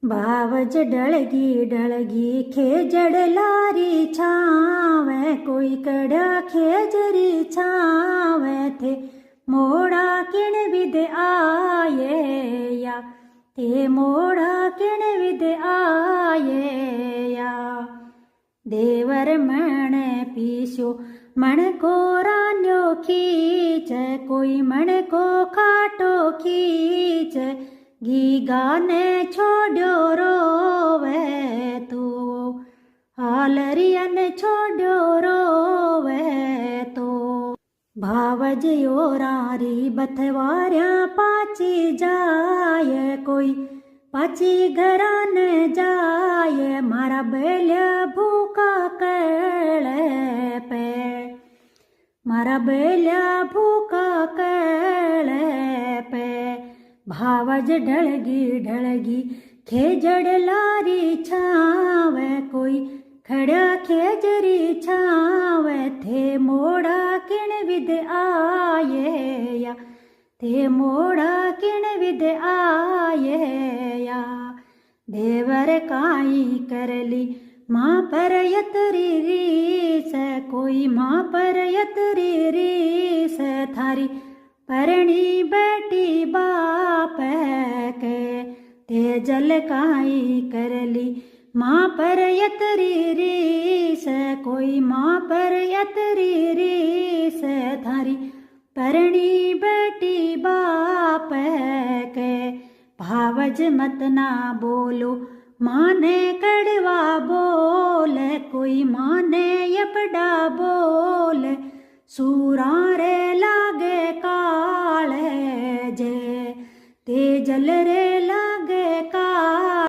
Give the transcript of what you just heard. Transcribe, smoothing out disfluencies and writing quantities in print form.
बावज डलगी डलगी खेजड़ लारी छावे कोई कड़ा खेजरी छावे थे मोड़ा किण विद आये या ते मोड़ा किण विद आये या देवर मण पीस्यो मण को रान्यो खींच कोई मण को खाटो खींच गीगा ने छोड्यो रोवे तो हालरियन छोड्यो रोवे तो भावज योरारी बथवार्या पाची जाय कोई पाची घरा न जाय मारा बेल्या भूखा कळे पे मारा बेल्या भूखा कळे पे भावज ढलगी खेजड़ लारी छावे कोई खड़ा खेजरी छावे थे मोड़ा किण विद आये या ते मोड़ा किण विद आये या देवर काई करली माँ पर यतरी रीस कोई माँ पर यतरी रीस थारी परणी बेटी बाप के ते जल काई करली माँ पर यतरी रीस कोई माँ पर यतरी रीस थारी परणी बेटी बाप के भावज मत ना बोलो माने कड़वा बोल कोई माने यपड़ा बोल सूरा रे लागे काले जे ते जल रे ला